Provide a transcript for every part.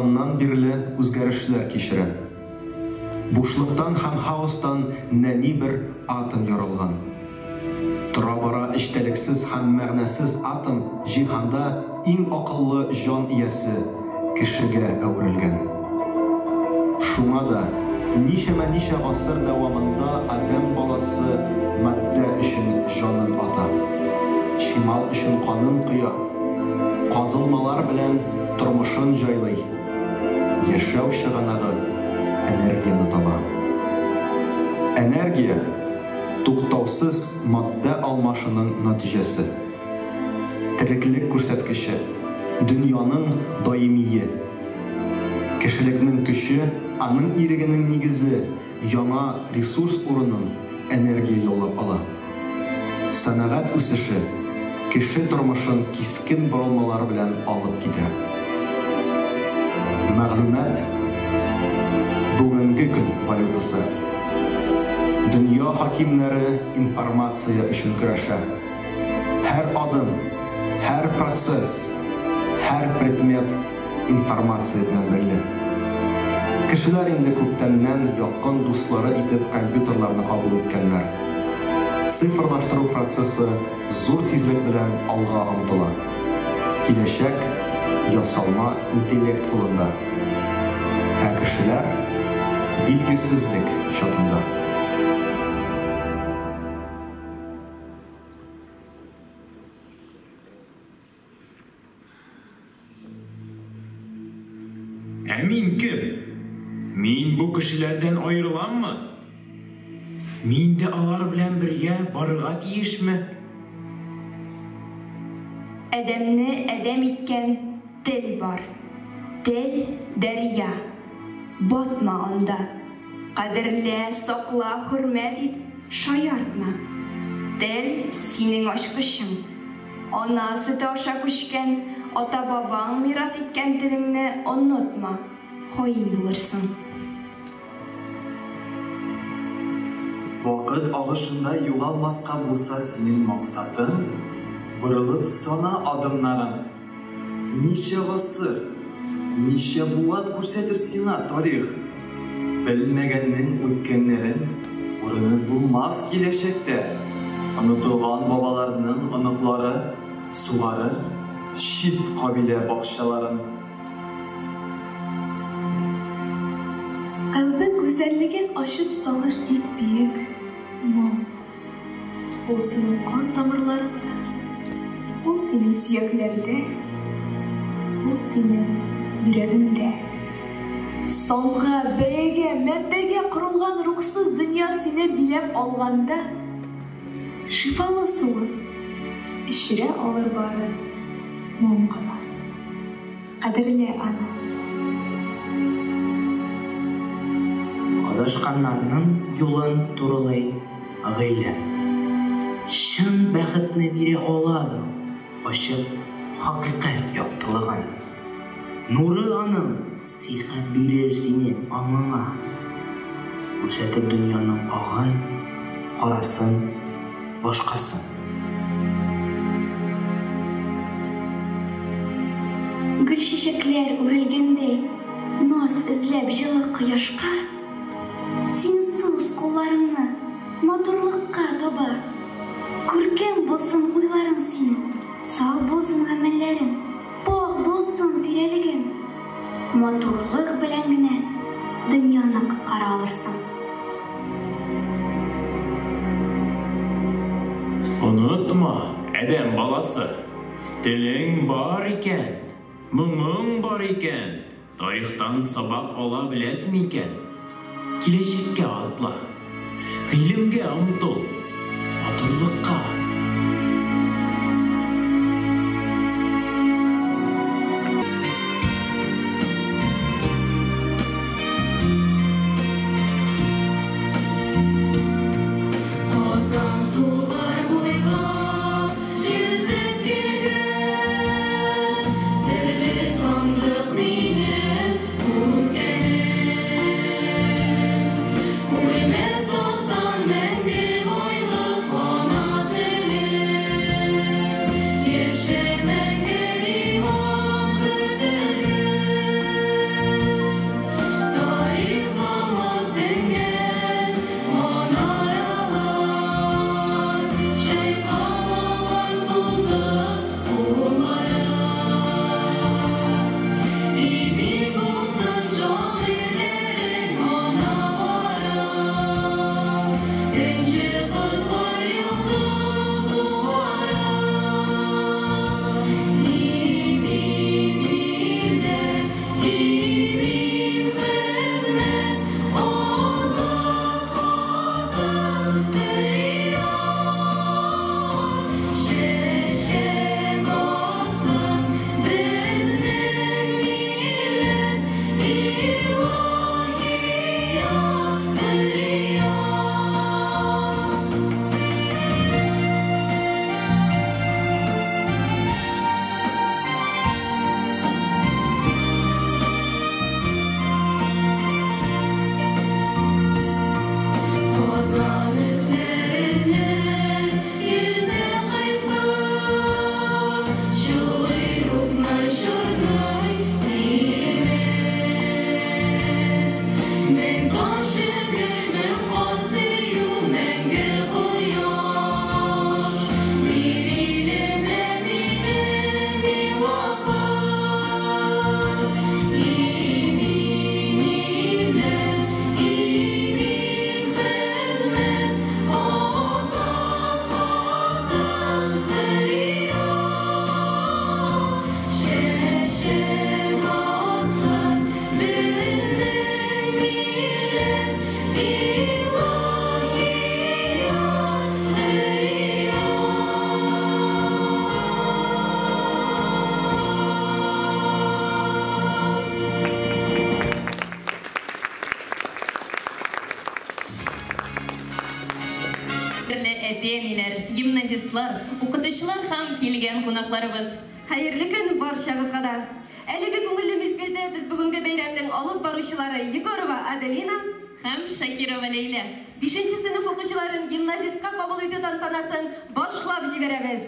Туганнан бирле үзгәрешләр кичерә. Бушлыктан һәм хаостан нәни бер атом яралган. Тора-бара эчтәлексез һәм мәгънәсез атом җиһанда иң акыллы җан иясе кешегә әверелгән. Шуңа да ничә гасыр дәвамында адәм баласы матдә өчен җанын ата. Шимал өчен канын кыя. Казылмалар белән тормышын җайлый. Яшәү чыганагы энергияны таба. Энергия туктаусыз матдә алмашының нәтиҗәсе. Тереклек күрсәткече, дөньяның даимие. Кешелекнең көче, аның ирегенең нигезе, яңа ресурс урынын энергия яулап ала. Сәнәгать үсеше кеше тормышын кискен борылмалар белән алып китә. Мәгълүмат бүгенге көн валютасы. Дөнья хакимнәре информация өчен көрәшә. Һәр адым, һәр процесс, һәр предмет информация белән бәйле. Кешеләр инде күптәннән якын дуслары итеп компьютерларны кабул иткәннәр. Цифрлаштыру процессы зур тизлек белән алга омтыла. Киләчәк ясалма интеллект кулында. Ә кешеләр билгесезлек чатында. Ә мин кем? Мин бу кешеләрдән айырыламмы? Мин дә алар белән бергә барырга тиешме? Әдәмне әдәм иткән тел бар. Тел дәрья. Батма анда. Кадерлә, сакла, хөрмәт ит, шаяртма. Тел синең ачкычың. Ана сөте аша күчкән, ата-бабаң мирас иткән телеңне онытма. Хаин булырсың. Вакыт агышында югалмаска булса синең максатың, борылып сана адымнарың. Ничә гасыр, ничә буат күрсәтер сиңа тарих. Белмәгәннең үткәннәрен урыны булмас киләчәктә. Онытылган бабаларның оныклары сугарыр чит кабилә бакчаларын. Калбы güzelliген ашып салыр тик биек моң. Ул синең кан тамырларында, ул синең сөякләрдә, ул синең йөрәгеңдә. Санга, бәягә, мәддәгә корылган рухсыз дөнья сине биләп алганда, шифалы суын ишерә алыр бары моң гына. Кадерле ана. Адашканнарның юлын турылай гыйлем. Шын бәхетне бире аладым, ачып хакыйкать яктылыгын. Нуры аның сихәт бирер сине аңыңа. Күрсәтеп дөньяның агын, карасын, башкасын. Гүл чәчәкләр үрелгәндәй, наз эзләп җылы кояшка, син сус кулларыңны матурлыкка таба. Күркәм булсын уйларың синең, сау булсын гамәлләрең, пак булсын тирәлегең. Матурлык белән генә дөньяны коткара алырсың. Онытма, әдәм баласы, телең бар икән, моңың бар икән, тарихтан сабак ала беләсең икән. Киләчәккә атла, гыйлемгә омтыл, матурлыкка. Ölmez dosttan mende boyluk ona Гимназистлар, укытучылар һәм килгән кунакларыбыз. Хәерле көн барчагызга да. Әлеге күңелле мизгелдә без бүгенге бәйрәмнең алып баручылары Егорова Аделина һәм Шакирова Ләйлә. 5нче сыйныф укучыларын гимназистка кабул итү тантанасын башлап җибәрәбез.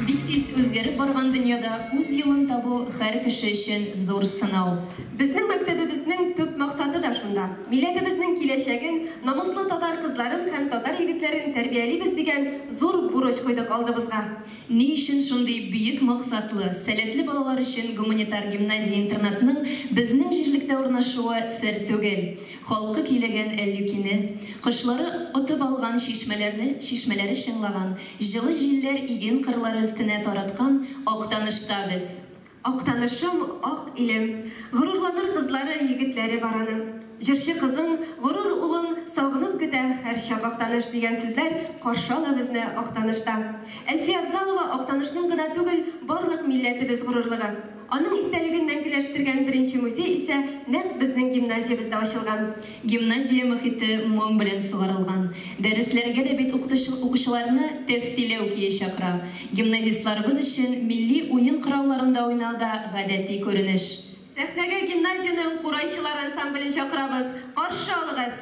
Бик тиз үзгәреп барган дөньяда үз юлын табу һәр кеше өчен зур сынау. Безнең мәктәбебезнең төп максаты да шунда. Милләтебезнең киләчәген, намуслы татар кызларын һәм татар егетләрен тәрбиялибез дигән зур бурыч куйдык алдыбызга. Ни өчен шундый бөек максатлы, сәләтле балалар өчен гуманитар гимназия-интернатның безнең җирлектә урнашуы сер түгел. Халкы киләгән Әллүкине, кышлары отып алган чишмәләре чыңлаган, җылы җилләр иген кырлары өстенә тараткан Актанышта без. Актанышым, ак илем, горурланыр кызлары, егетләре бараның. Җырчы кызын, горур улын сагынып көтә һәр чак Актаныш дигән сүзләр каршы ала безне Актанышта. Әлфия Афзалова Актанышның гына түгел, барлык милләтебез горурлыгы. Аның истәлеген мәңгеләштергән беренче музей исә нәкъ безнең гимназиябездә ачылган. Гимназия мөхите моң белән сугарылган. Дәресләргә дә бит укучыларны тәфтиләү кие чакыра. Гимназистларыбыз өчен милли уен кырауларында уйнау да гадәти күренеш. Сәхнәгә гимназияның курайчылар ансамблен чакырабыз. Каршы алыгыз.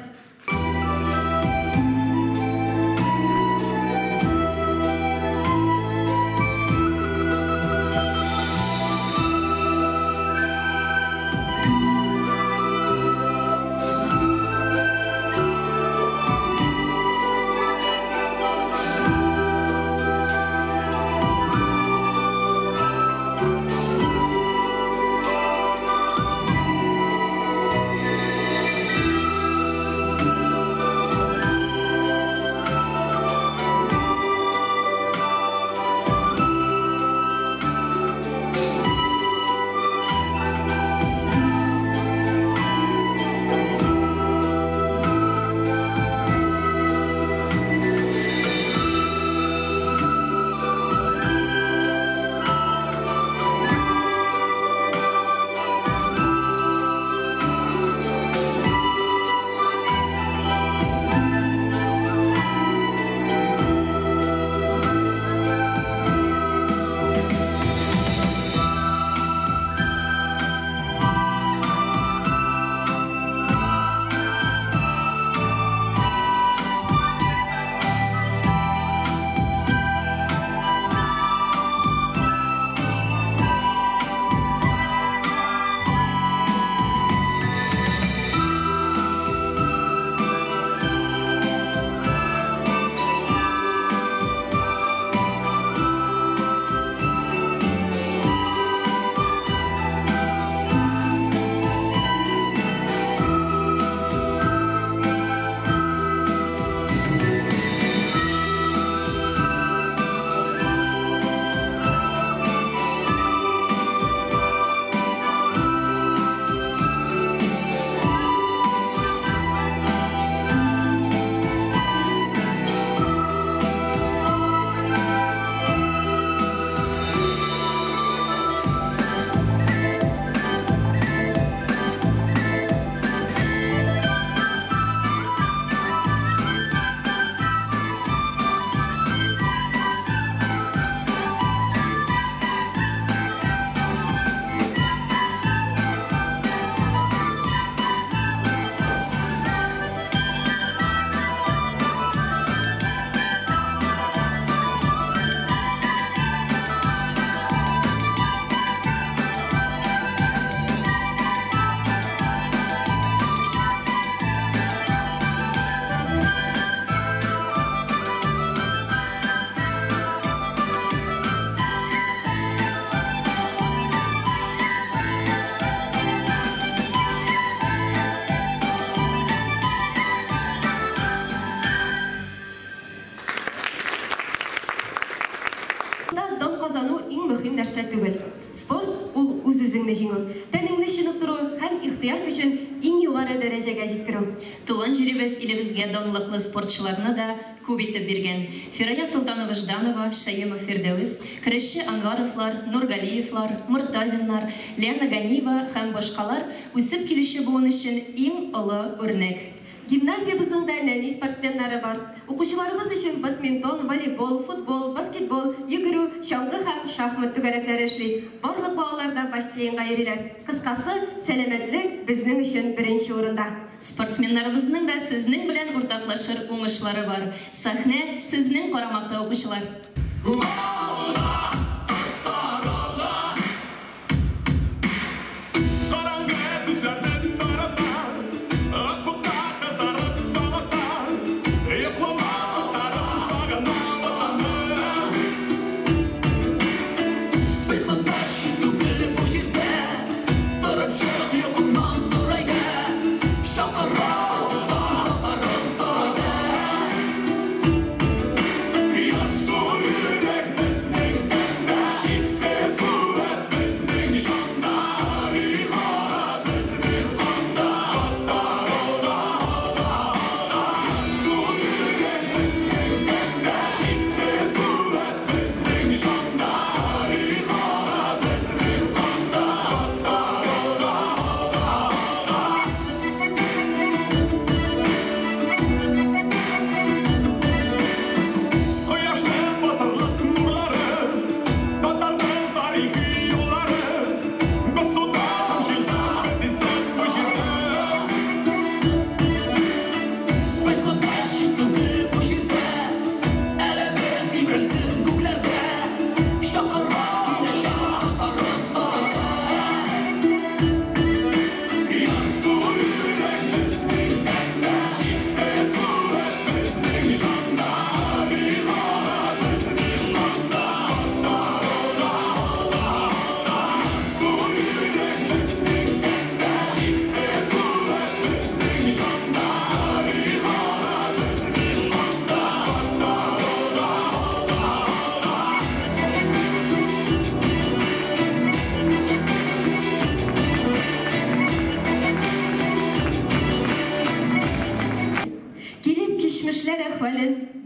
дисциплинаны чыныктыру һәм ихтыяр көчен иң югары дәрәҗәгә җиткерү. Туган җиребез илебезгә данлыклы спортчыларны да күп итеп биргән. Фирая Султанова Жданова, Шаимов Фирдәвис, Көрәшче Анваровлар, Нургалиевлар, Муртазиннар, Лена Ганиева һәм башкалар үсеп килүче буын өчен иң олы үрнәк. Гимназиябызның да нәни спортсменнары бар. Укучыларыбыз өчен бадминтон, волейбол, футбол, баскетбол, йөгерү, чаңгы һәм шахмат түгәрәкләре эшли. Барлык балаларда бассейнга йөриләр. Кыскасы, сәламәтлек безнең өчен беренче урында. Спортсменнарыбызның да сезнең белән уртаклашыр уңышлары бар. Сәхнә сезнең карамакта укучылар.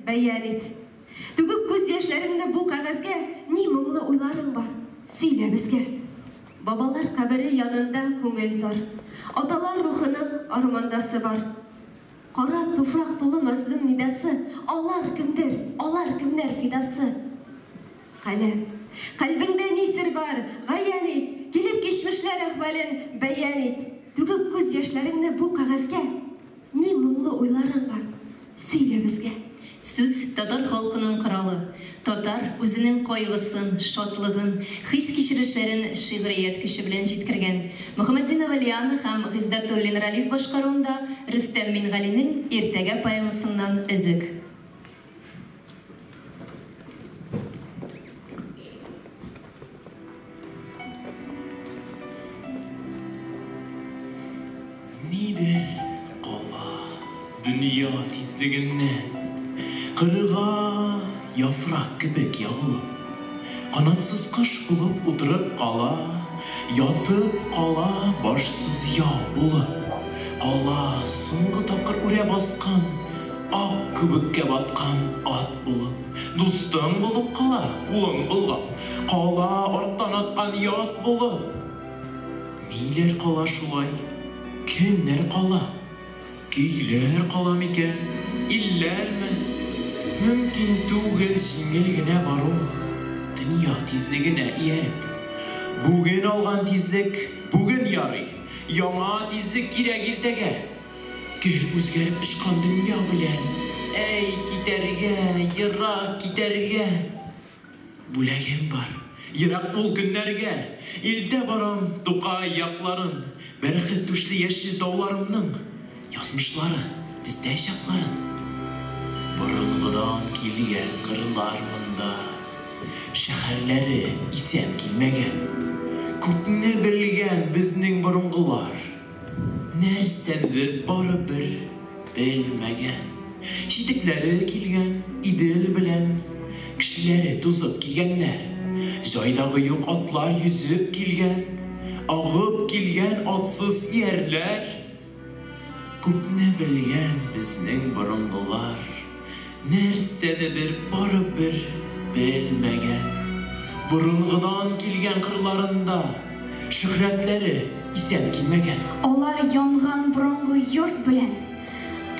Бәян ит. Түгеп күз яшьләреңне бу кагазгә ни моңлы уйларың бар? Сөйлә безгә. Бабалар кабере янында күңел зар. Аталар рухының армандасы бар. Кара туфрак тулы мазлум нидасы. Алар кемдер фидасы. Каләм. Калбиңдә ни сер бар? Гаян ит. Килеп кичмешләр әхвален бәян ит. Түгеп күз яшьләреңне бу кагазгә ни моңлы уйларың бар? Сөйлә безгә. Сүз татар халкының кралы. Татар үзенең кайгысын, шатлыгын, хис кичерешләрен шигърият көче белән җиткергән. Мөхәммәддин Валияны һәм Гыйздәтуллин Рәлиф башкаруында Рөстәм Мингалинең Иртәгә поэмасыннан өзек. Нидер кала дөнья тизлегеннән Кырга яфрак кебек ягылып, канатсыз кош булып утырып кала, ятып кала башсыз яу булып, кала соңгы тапкыр үрә баскан, ак күбеккә баткан ат булып, дустым булып кала, кулың булгап, кала арттан аткан ят булып. Ниләр кала шулай, кемнәр кала, көйләр кала микән, илләрме? Мөмкин түгел җиңел генә бару, дөнья тизлегенә ияреп. Бүген алган тизлек бүген ярый, яңа тизлек кирәк иртәгә. Гел үзгәреп очкан дөнья белән, әй китәргә, ерак китәргә. Бүләгем бар, ерак ул көннәргә, илдә барам Тукай якларын, бәрәхет түшле яшел тауларымның язмышлары бездә чакларын. Борынгыдан килгән кырлар монда, шәһәрләре исән килмәгән. Күпне белгән безнең борынгылар, нәрсәдер барыбер белмәгән. Читекләре килгән идел белән, кешеләре тузып килгәннәр. Җайдагы юк атлар йөзеп килгән, Ағып келген атсыз ерлер, күпне білген біздің бұрынғылар, нәрседедір бары бір білмеген. Бұрынғыдан келген қырларында шүхрәтлері исән келмеген. Олар янған бұрынғы йорт білен,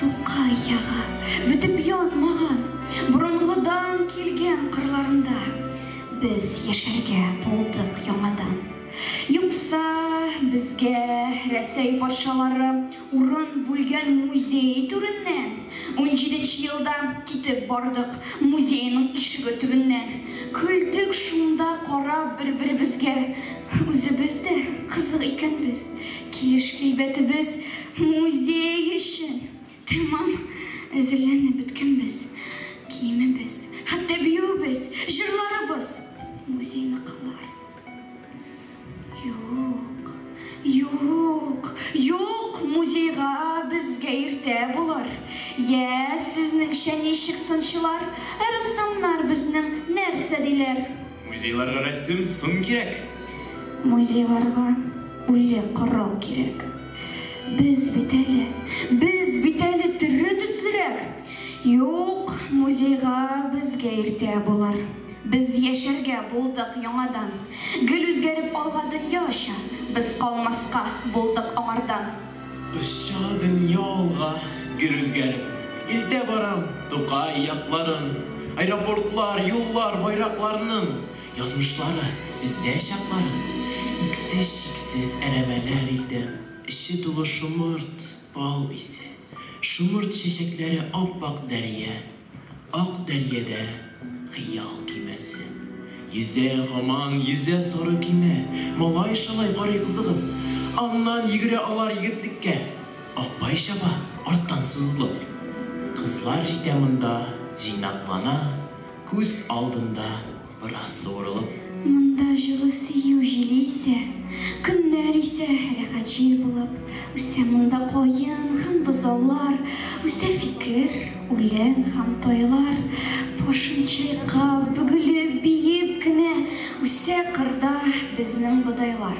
тұқа яға, бітіп янмаған, бұрынғыдан келген қырларында біз яшәргә болдық яңадан. Юкса безгә Рәсәй патшалары урын бүлгән музей түреннән 17 елда китеп бардык музейның ишеге төбеннән. Күлдек шунда карап бер-беребезгә, үзебез дә кызык икәнбез. Килеш-килбәтебез музей өчен тәмам әзерләнеп беткәнбез. Киемебез, хәтта биюбез, җырларыбыз музейныкылар. Юк, музейга безгә иртә булыр. Я, сезнең ничек сынчылар, рәссамнар безнең нәрсә диләр? Музейларга рәсем сын кирәк. Музейларга үле корал кирәк. Без бит әле төрле төслерәк. Юк, музейга безгә иртә булыр. Biz яшәргә булдык яңадан. Гөл үзгәреп алга дөнья аша, без калмаска булдык аңардан. Аша дөнья алга, гөл үзгәреп. Илтә барам Тукай якларын, аэропортлар, юллар, байракларның язмышлары бездә чакларын. Иксез-чиксез әрәмәләр илтә, иче тулы шумырт, бал исе. Шумырт чәчәкләре ап-ак дәрья, ак дәрьядә хыял кимәсе. Йөзә гаман, йөзә сары кимә, малай шалай карый кызыгып. Аннан йөгерә алар егетлеккә, акбай чаба арттан сузылып. Кызлар җитә монда, җыйнаклана, күз алдында бераз суырылып. Монда җылы сөю җиле исә, көннәр исә рәхәт булып. Үсә монда каен һәм бозаулар, үсә фикер, үлән һәм тойлар. Башын чайкап, бөгелеп, биеп кенә, үсә кырда безнең бодайлар.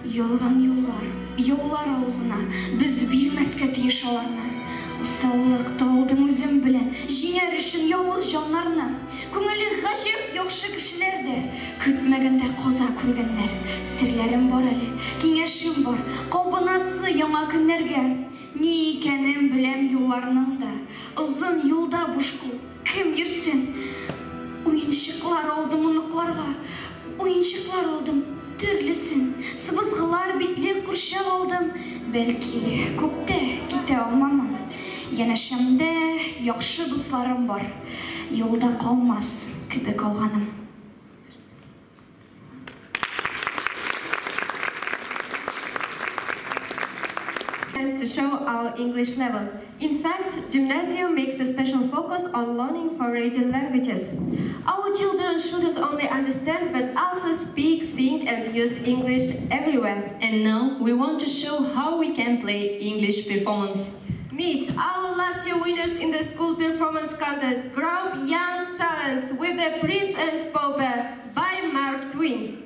Ялган юллар авызына, без бирмәскә тиеш аларны. Усаллыкта алдым үзем белән, җиңәр өчен явыз җаннарны. Күңеле гаҗәп яхшы кешеләрдә, көтмәгәндә каза күргәннәр. Серләрем бар әле, киңәшем бар, кабынасы яңа көннәргә. Ни икәнен беләм юлларның да, озын юлда буш кул. Кем йөрсен? Уенчыклар алдым уныкларга, уенчыклар алдым төрлесен. Сыбызгылар битле курчак алдым, бәлки күптә китә алмамын. Янәшәмдә яхшы дусларым бар, юлда калмас кебек алганым. To show our English level. In fact, Gymnasium makes a special focus on learning foreign region languages. Our children shouldn't only understand but also speak, sing and use English everywhere. And now we want to show how we can play English performance. Meet our last year winners in the school performance contest, Group Young Talents with the Prince and Pauper by Mark Twain.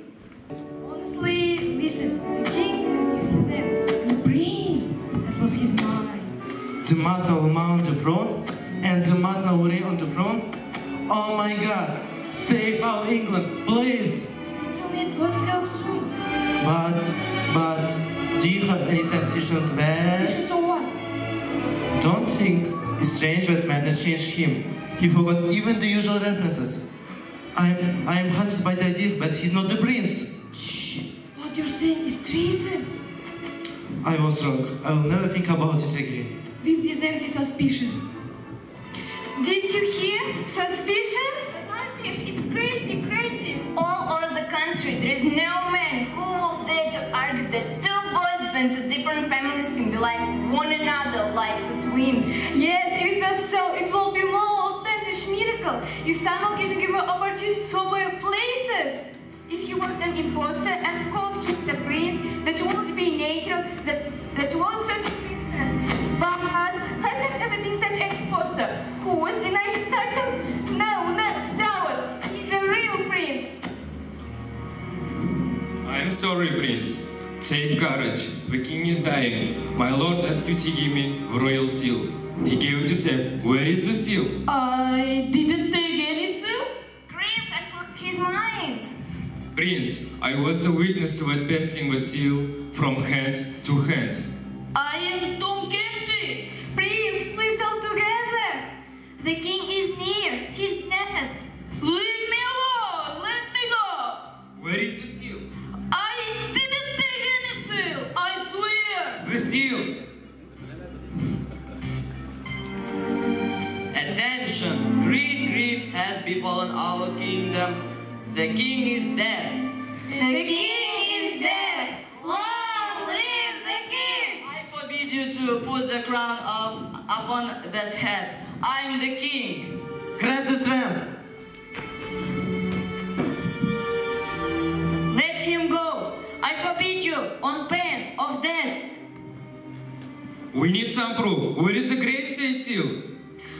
Honestly, listen, the king is near his end, and the prince that was his mind. De maat nou on the throne, and de maat nou weer on the throne. Oh my God, save our England, please. Internet was help soon. But, do you have any substitutions where? So what? Don't think it's strange that madness changed him. He forgot even the usual references. I'm haunted by the idea, but he's not the prince. Shh! What you're saying is treason. I was wrong. I will never think about it again. Leave this empty suspicion. Did you hear? Suspicions? It's crazy. All over the country, there is no man who will dare to argue that two boys born to different families can be like one another, like two twins. Yes, if it was so, it will be more authentic miracle. You somehow get to give an opportunity to swap your places. If you were an imposter and called him the prince, that would be natural, that would such princess. But had there ever been such an imposter who was denied his title? No, doubt. He's the real prince. I'm sorry, Prince. Take courage. The king is dying. My lord asked you to give me the royal seal. He gave it to Sam. Where is the seal? I didn't take any seal. Grief has slipped his mind. Prince, I was a witness to that passing the seal from hands to hands. I am Tom Kenji. Please, please all together. The king is near. He's dead. Leave me alone. Let me go. Where is the seal? I didn't take any seal. I swear. The seal! Attention! Great grief has befallen our kingdom. The king is dead. The king is dead. Long live the king. I forbid you to put the crown upon that head. I'm the king. Grab this ram. Let him go. I forbid you on pain of death. We need some proof. Where is the great state seal?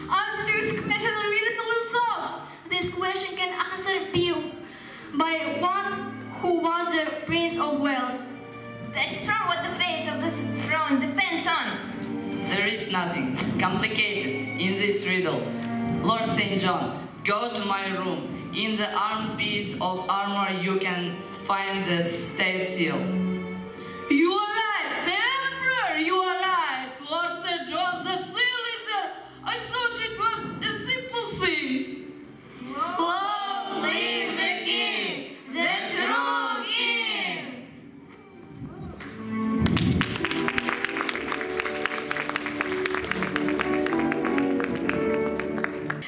Answer to this question written will solve. This question can answer you by one who was the Prince of Wales. That is wrong what the fate of this throne depends on. There is nothing complicated in this riddle. Lord St. John, go to my room. In the arm piece of armor you can find the state seal. You are right, the Emperor. You are right. Lord St. John, the seal is there. I thought it was a simple thing. Long live the king, the true king.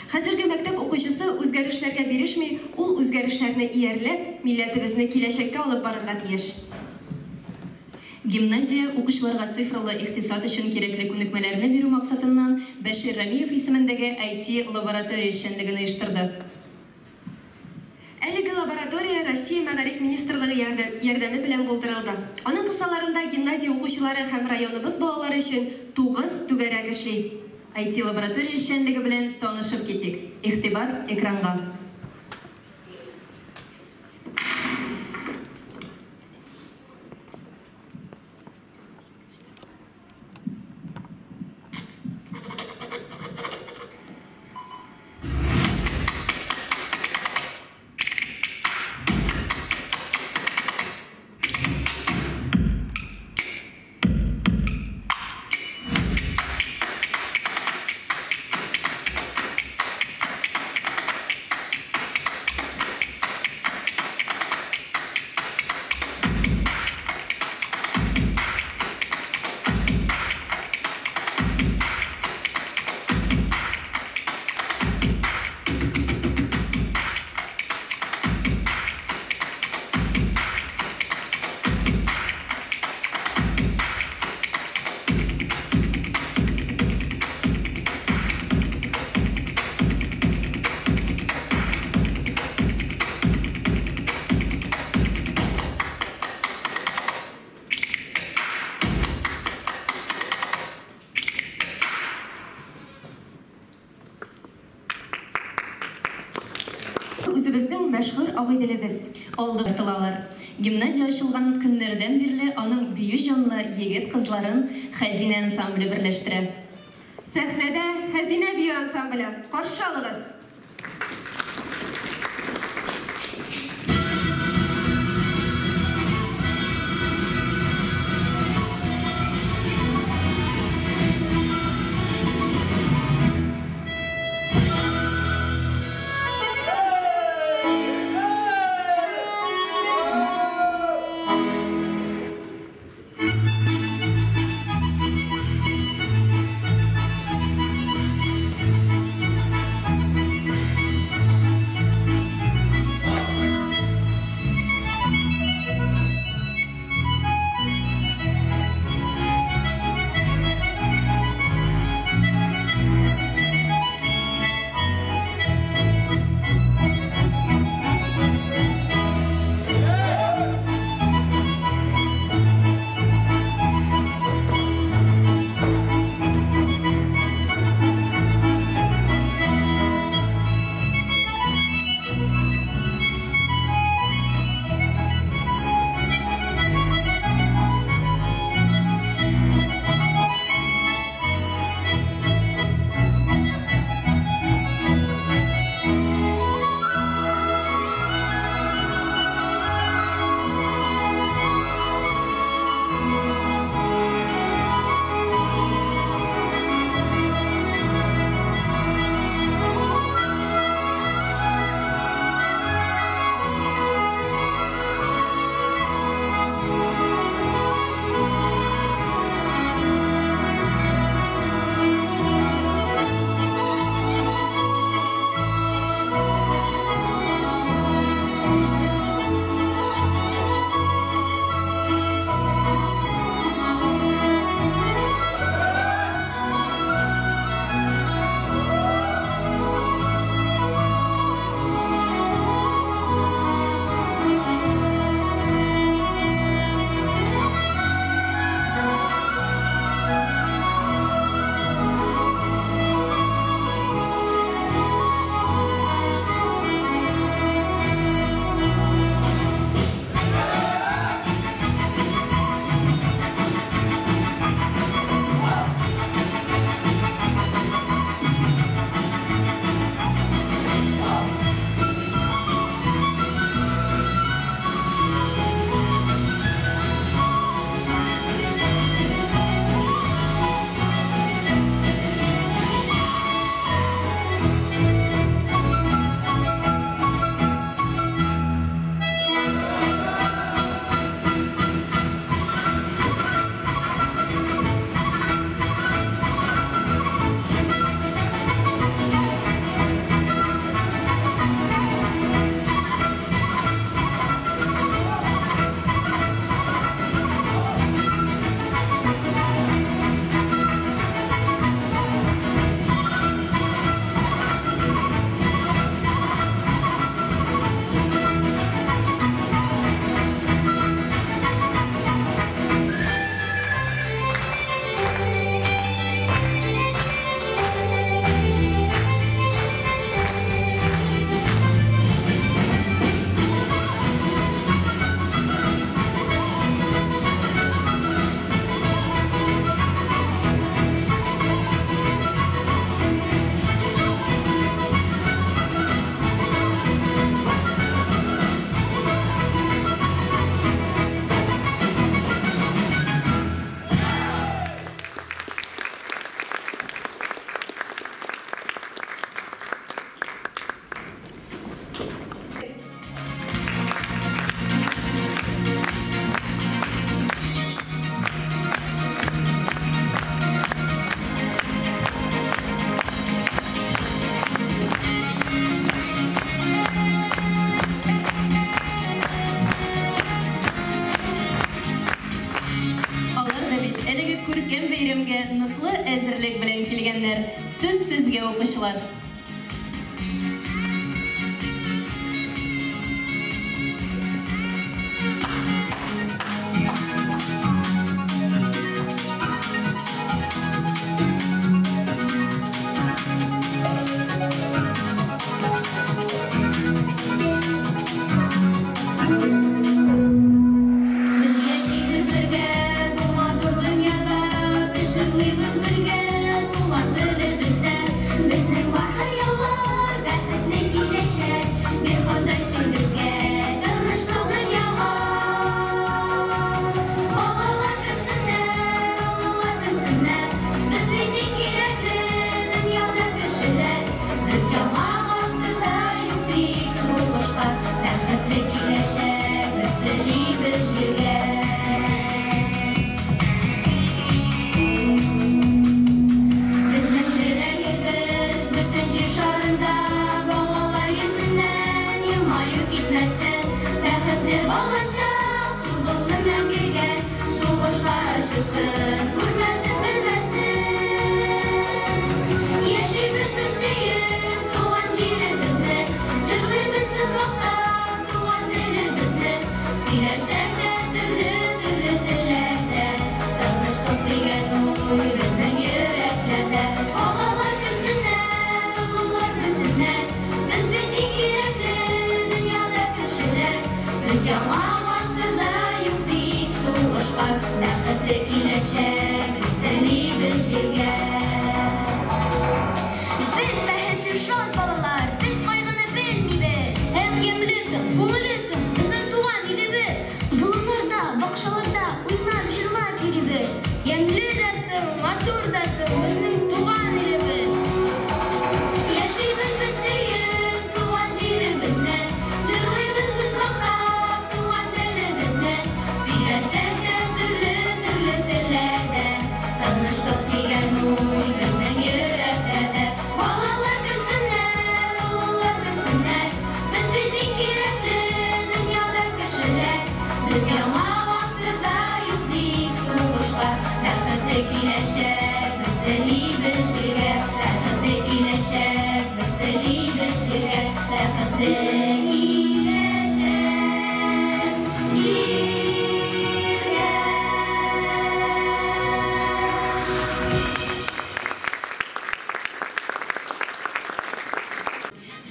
Хәзерге мәктәп укучысы үзгәрешләргә бирешми, ул үзгәрешләрне иярләп, милләтебезне киләчәккә алып барырга тиеш. Гимназия укучыларга цифрлы ихтисат өчен кирәкле күнекмәләрне бирү максатыннан Бәшир Рамиев исемендәге IT лаборатория эшчәнлеген оештырды. Әлеге лаборатория Россия Мәгариф министрлыгы ярдәме белән булдырылды. Аның кысаларында гимназия укучылары һәм районыбыз балалары өчен 9 түгәрәк эшли. IT лаборатория эшчәнлеге белән танышып китик. Игътибар экранга. Үзебезнең мәшһүр агыйделебез алдыртылалар. Гимназия ачылган көннәрдән бирле аның бию җанлы егет кызларын Хәзинә ансамбле берләштерә. Сәхнәдә Хәзинә бию ансамбле каршы алыгыз. үтәргә ныклы әзерлек белән килгәннәр. Сүз сезгә укучылар.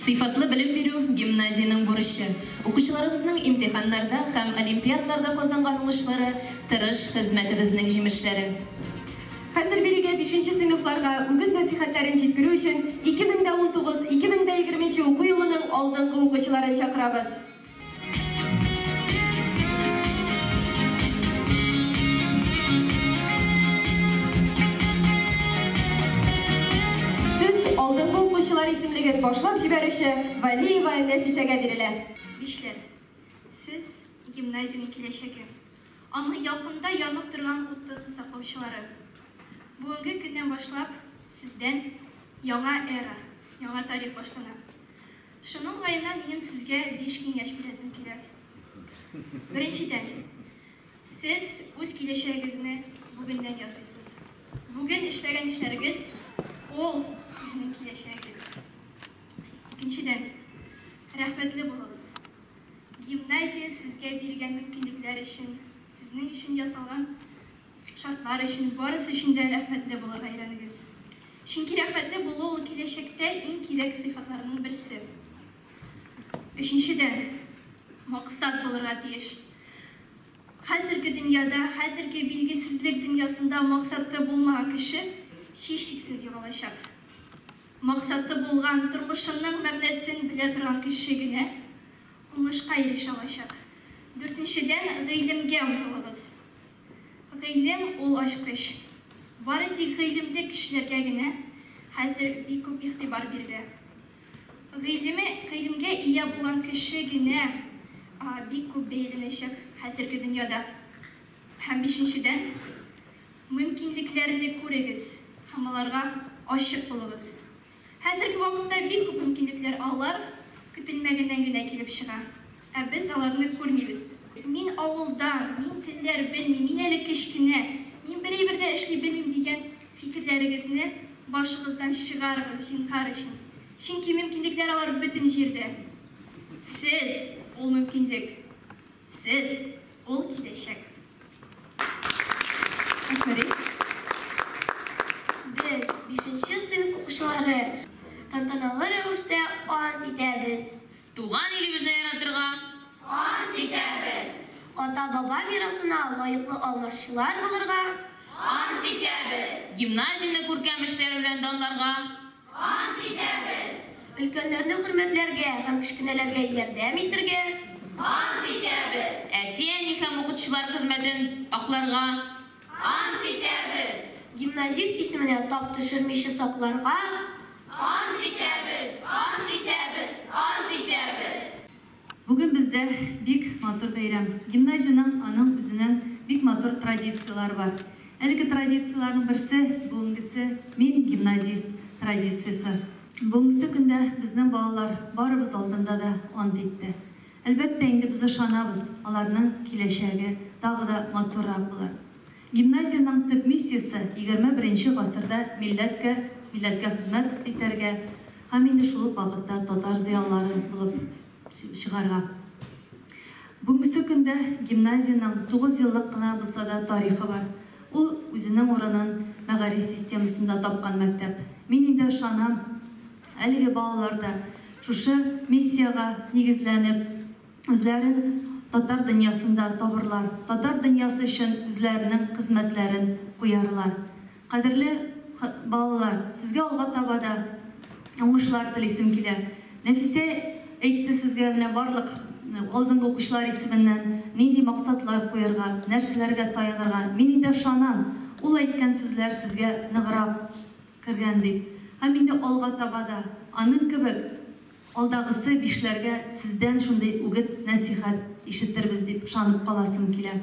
Сыйфатлы белем бирү гимназияның бурычы. Укучыларыбызның имтиханнарда һәм олимпиадаlarda казанган уңышлары тырыш хезмәтебезнең җимешләре. Хәзер бирегә 5нче сыйныфларга үгез насихатларын җиткерү өчен 2019-2020 уку елының алдынгы укучыларын чакырабыз. Алдынгы укучылар исемлеген башлап җибәрүче Валиева Нәфисәгә бирелә. Бишләр, сез гимназияның киләчәге. Аның ялкында янып торган утын саклаучылары. Бүгенге көннән башлап сездән яңа эра, яңа тарих башлана. Шуның гаеннан минем сезгә 5 киңәш бирәсем килә. Беренчедән, сез үз киләчәгегезне бүгеннән ясыйсыз. Бүген эшләгән эшләрегез ул sizning kиләчәгегез. Икенчедән, рәхмәтле булыгыз. Гимназия сезгә биргән мөмкинлекләр өчен, сезнең өчен ясалган шартлар өчен, барысы өчен дә рәхмәтле булырга өйрәнегез. Чөнки рәхмәтле булу ул киләчәктә иң кирәк сыйфатларның берсе. Өченчедән, максат булырга тиеш. Хәзерге дөньяда, хәзерге билгесезлек дөньясында максатлы булмаган кеше һичшиксез югалачак. Максаты булган тормышының мәгънәсен белә торган кеше генә уңышка ирешә алачак. Дүртенчедән, гыйлемгә омтылыгыз. Гыйлем ул ачкыч. Бары тик гыйлемле кешеләргә генә хәзер бик күп игътибар бирелә. Гыйлемгә ия булган кеше генә бик күп бәяләнәчәк хәзерге дөньяда. Һәм бишенчедән, мөмкинлекләрне күрегез. Аларга ачык булыгыз. Хәзерге вакытта бик күп мөмкинлекләр алар көтелмәгәндән генә килеп чыга. Ә без аларны күрмибез. Мин авылдан, мин телләр белмим, мин әле кечкенә, мин берәй-бердә эшли белмим дигән чыгарыгыз жинхар өчен. Чөнки мөмкинлекләр алар бөтен җирдә. Сез ул мөмкинлек. Сез ул киләчәк. Без 5-нче сыйныф укучылары тантаналы рәвештә ант итәбез. Туган илебезне яратырга Ант итәбез. Ата-баба мирасына лаеклы алмашчылар булырга ант итәбез. Гимназияны күркәм эшләре белән данларга Ант итәбез. Өлкәннәрне хөрмәтләргә һәм кечкенәләргә ярдәм итәргә ант итәбез. әти-әни һәм укытучылар хезмәтен акларга Ант итәбез. Гимназист исеменә тап төшермичә сакларга ант итәбез. Ант итәбез. Ант итәбез. Бүген бездә бик матур бәйрәм. Гимназияның аның үзенең бик матур традициялары бар. Әлеге традицияларның берсе, бүгенгесе мин гимназист традициясе. Бүгенге көндә безнең балалар барыбыз алдында да ант итте. Әлбәттә инде без ышанабыз, аларның киләчәге тагы да матуррак булыр. Гимназияның төп миссиясе 21 гасырда милләткә хезмәт итәргә һәм инде шул вакытта татар зыялылары булып чыгарга. Бүгенге көндә гимназияның 9 еллык кына булса да тарихы бар. Ул үзенең урынын мәгариф системасында тапкан мәктәп. Мин инде ышанам, әлеге балаларда шушы миссияга нигезләнеп, үзләрен татар дөньясында табырлар. Татар дөньясы өчен үзләренең хезмәтләрен куярлар. Кадерле балалар, сезгә алга таба да уңышлар телисем килә. Нәфисә әйтте сезгә менә барлык алдынгы укучылар исеменнән нинди максатлар куярга, нәрсәләргә таянырга. Мин инде ышанам, ул әйткән сүзләр сезгә ныграк кергән дип. Һәм инде алга таба да аның кебек алдагысы бишләргә сездән шундый үгет нәсихәт ишетербез дип ышанып каласым килә.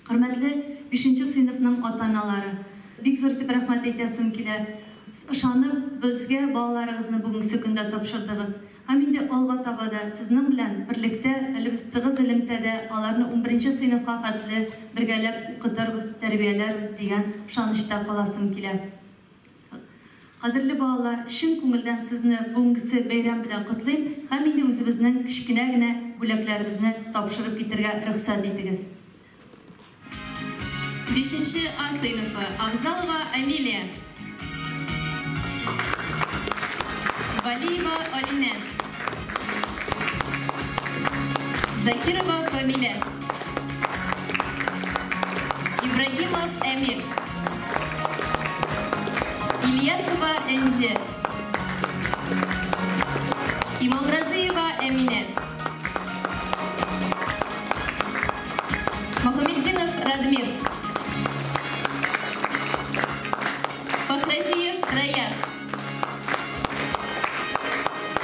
Хөрмәтле 5-нче сыйныфның ата-аналары, бик зур итеп рәхмәт әйтәсем килә. Ышанып безгә балаларыгызны бүгенге көндә тапшырдыгыз. Һәм инде алга таба да сезнең белән берлектә, әле без тыгыз элемтәдә аларны 11-нче сыйныфка хәтле бергәләп укытырбыз, тәрбияләрбез дигән ышанычта каласым килә. Кадерле балалар, чын күңелдән сезне бүгенге бәйрәм белән котлыйм һәм инде үзебезнең кичкенә генә бүләкләребезне тапшырып китәргә рөхсәт итегез. 5-нче А сыйныфы Авзалова Амилия, Валиева Алина, Закирова Камиля, Ибрагимов Эмир, Ильясова Энжи, Имамразиева Эмине, Мухаммеддинов Радмир, Фахразиев Раяз,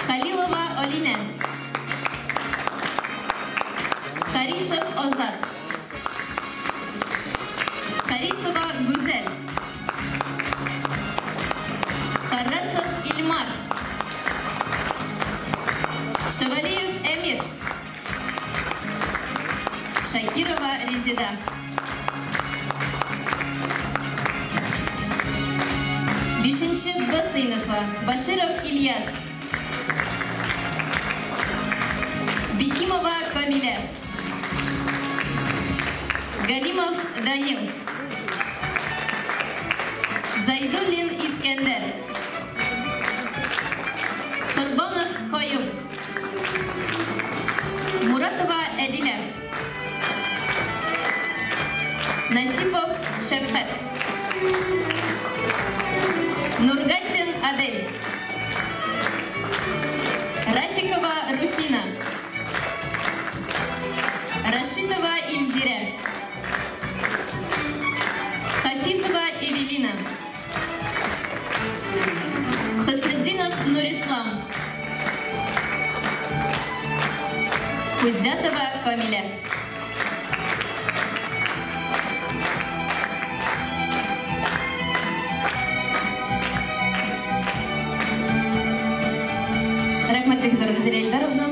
Халилова Алина, Харисов Озат, Харисова Гүзәл, Харасов Ильмар, Шавалиев Эмир, Шакирова Резида. Бишенче Б сыйныфы Баширов Ильяс, Бекимова Камиля, Галимов Данил, Зайдуллин Искендер, Курбанов Каюм, Муратова Әдилә, Насипов Шәфкать, Нургатин Адель, Рафикова Руфина, Рашидова Ильзира, Хафизова Эвелина, Хаснеддинов Нурислам, Кузятова Камиля. Рәхмәтле Зәр Эльдаровна.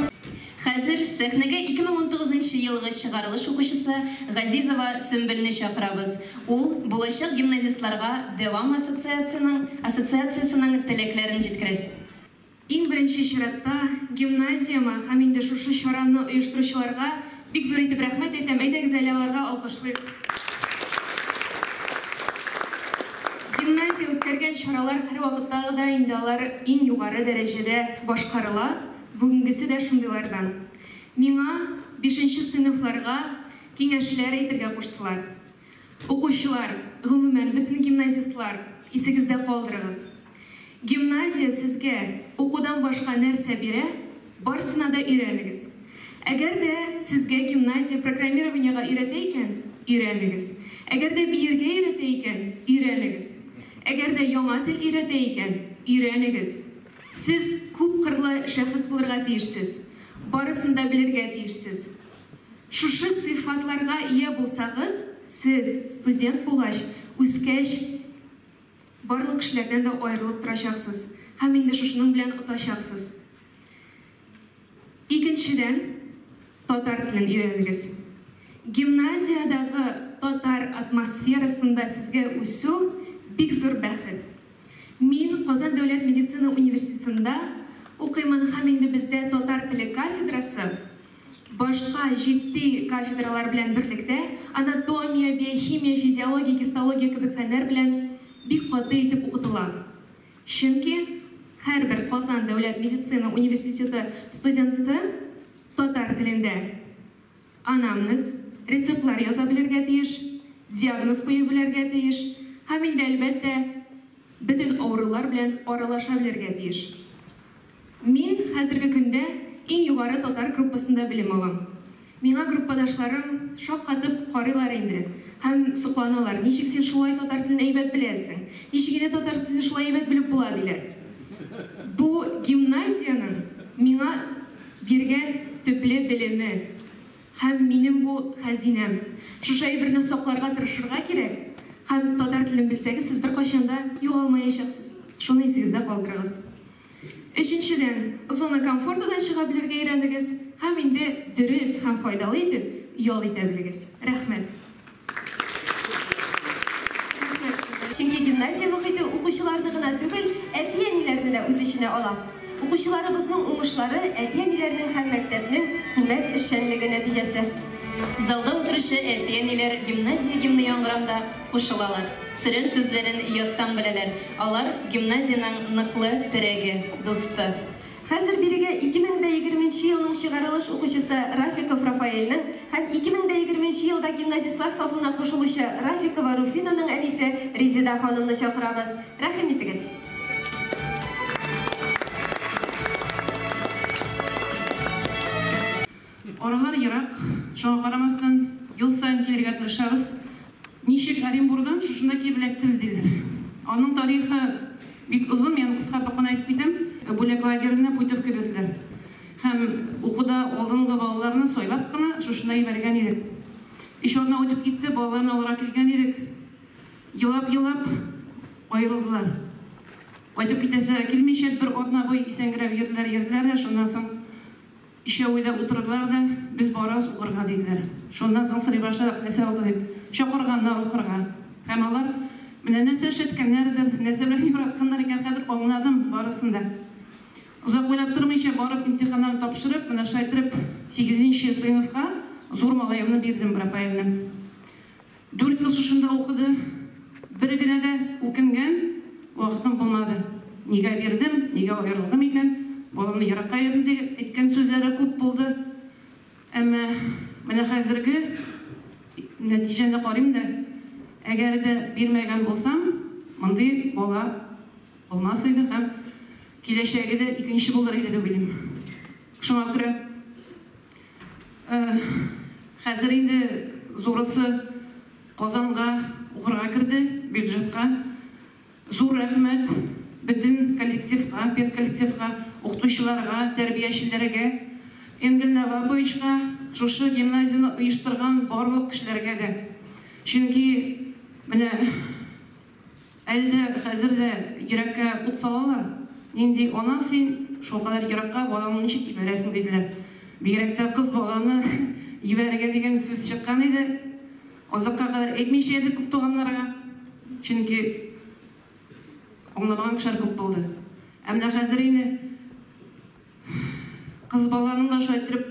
Хәзер сәхнәгә 2019 елгы чыгарылыш укучысы Газизова Сөмбелне чакырабыз. Ул булачак гимназистларга Девам ассоциациясының теләкләрен җиткерер. Иң беренче чиратта гимназияма һәм инде шушы чараны оештыручыларга бик зур итеп рәхмәт әйтәм. Әйдәгез әле аларга алкышлыйк. Гимназия үткәргән чаралар һәр вакыттагыда инде алар иң югары дәрәҗәдә башкарыла. Бүгенгесе дә шундыйлардан. Миңа 5-нче сыйныфларга киңәшләр әйтергә куштылар. Укучылар, гомумән бөтен гимназистлар, исегездә калдырыгыз. Гимназия сезгә укудан башка нәрсә бирә, барсына да өйрәнегез. Әгәр дә сезгә гимназия программированиегә өйрәтә икән, өйрәнегез. Әгәр дә биергә өйрәтә икән, өйрәнегез. Әгәр дә яңа тел өйрәтә икән, өйрәнегез. Сез күп кырлы шәхес булырга тиешсез. Барысын да белергә тиешсез. Шушы сыйфатларга ия булсагыз, сез студент булгач, үскәч барлык кешеләрдән дә аерылып торачаксыз. Һәм инде шушының белән отачаксыз. Икенчедән, татар телен өйрәнегез. Гимназиядагы татар атмосферасында сезгә үсү бик зур бәхет. Мин Казан дәүләт медицина университетында укыймын һәм инде бездә татар теле кафедрасы башка 7 кафедралар белән берлектә анатомия, биохимия, физиология, гистология кебек фәннәр белән бик каты итеп укытыла. Чөнки һәрбер Казан дәүләт медицина университеты студенты татар телендә анамнез, рецептлар яза белергә тиеш, диагноз куеп белергә тиеш һәм инде әлбәттә бөтен авырулар белән аралаша белергә тиеш. Мин хәзерге көндә иң югары татар группасында белем алам. Миңа группадашларым шаккатып карыйлар инде һәм сокланалар. Ничек син шулай татар телен әйбәт беләсең? Ничек инде татар телен шулай әйбәт белеп була диләр. Бу гимназияның миңа биргән төпле белеме һәм минем бу хәзинәм. Шушы әйберне сакларга тырышырга кирәк. Һәм татар телен белсәгез, сез беркайчан да югалмаячаксыз. Шуны исегездә калдырыгыз. Өченчедән, зона комфортадан чыга белергә өйрәнегез һәм инде дөрес һәм файдалы итеп ял итә белегез. Рәхмәт. Чөнки гимназия мөхите укучыларны гына түгел, әти-әниләрне дә үз иченә ала. Укучыларыбызның уңышлары әти-әниләрнең һәм мәктәпнең күмәк эшчәнлеге нәтиҗәсе. Залда утыручы әти-әниләр гимназия гимны яңгыранда кушылалар. Сүрен сүзләрен яттан беләләр. Алар гимназияның ныклы терәге, дусты. Хәзер бирегә 2020 елның чыгарылыш укучысы Рафиков Рафаэльнең һәм 2020 елда гимназистлар сафына кушылучы Рафикова Руфинаның әнисе Резида ханымны чакырабыз. Рәхим итегез. Аралар ерак, шуңа карамастан ел сайын килергә тырышабыз. Ничек Оренбургдан шушында килеп диләр. Аның тарихы бик узын, мен кыскартып кына әйтеп китәм. Бүләк лагеренә путевка бирделәр. Һәм укуда алдынгы балаларны сойлап кына шушында ибәргән идек. Ишорна үтеп китте, балаларны алырга килгән идек. Елап аерылдылар. Айтып китәсәләр, килмичә бер атна буй исәнгәрәп йөрделәр дә, шуннан соң ишәүдә утырдылар да, без барабыз укырга диделәр. Шуннан соң сорый башладык, нәрсә булды дип, чакырганнар укырга. Һәм алар менә нәрсә эшләткәннәрдер, нәрсә белән яратканнар икән, хәзер аңладым барысын да. Узак уйлап тормыйча барып имтиханнарны тапшырып, менә шайтырып 8-нче сыйныфка зур малаевны бирдем Рафаэльне. 4 ел шушында укыды. Бер генә дә үкенгән вакытым булмады. Нигә бирдем, нигә аерылдым икән? Баламны яракка йөрдем дип әйткән сүзләре күп булды. Әмма менә хәзерге нәтиҗәне карыйм да, әгәр дә бирмәгән булсам, мондый бала булмас иде һәм киләчәге дә икенче булыр иде дип уйлыйм. Шуңа күрә хәзер инде зурысы Казанга укырга кирде, бюджетка. Зур рәхмәт бөтен коллективка, педколлективка, укытучыларга, тәрбиячеләргә, Энгель Наваповичка, шушы гимназияны оештырган барлык кешеләргә дә. Чөнки менә әлдә хәзер дә йөрәккә ут салалар. Нинди ана син шул кадәр еракка балаңны ничек ибәрәсең диделәр. Бигрәктә кыз баланы ибәргә дигән сүз чыккан иде. Азакка кадәр әйтмичә иде күп туганнарга. Чөнки аңламаган кешеләр күп булды. Ә менә хәзер инде кыз баланың да шайтырып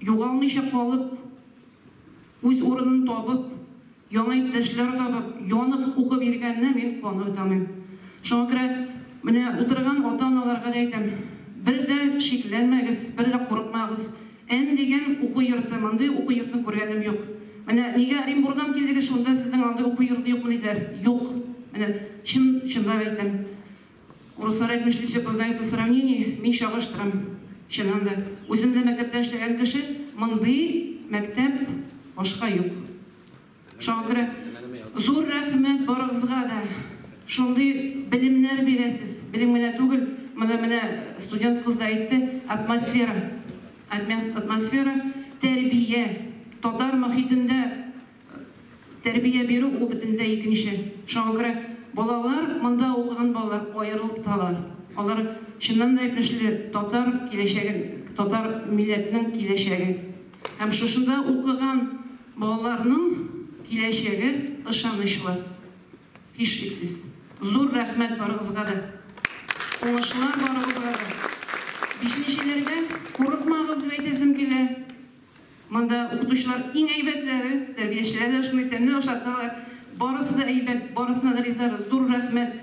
югалмыйча калып, үз урынын табып, яңа иптәшләр табып, янып укып йөргәнне мин каны үтәмим. Шуңа күрә менә утырган ата-аналарга да әйтәм, бер дә шикләнмәгез, бер дә курыкмагыз. Ән дигән уку йорты, мондый уку йортын күргәнем юк. Менә нигә Оренбургдан килдегез, шунда сезнең анда уку йорты юкмы диләр? Юк. Менә чынлап әйтәм. Руслар әйтмеш, если познается сравнение, мин чагыштырам. Чыннан да, үзем дә мәктәптә эшләгән кеше, мондый мәктәп башка юк. Шуңа күрә зур рәхмәт барыгызга да. Шундый белемнәр бирәсез. Белем генә түгел, менә студент кыз да әйтте, атмосфера, тәрбия, татар мөхитендә тәрбия бирү ул бөтенләй икенче. Шуңа күрә балалар, монда укыган балалар аерылып. Алар чыннан да әйтмешләр, татар киләчәге, татар милләтенең киләчәге. Һәм шушында укыган балаларның киләчәге ышанычлы. Һичшиксез. Зур рәхмәт барыгызга да. Уңышлар барыгызга да. Бишенчеләргә курыкмагыз дип әйтәсем килә. Монда укытучылар иң әйбәтләре, тәрбиячеләр дә шуны тәмле ашаталар. Барысы да әйбәт, барысына да риза. Зур рәхмәт.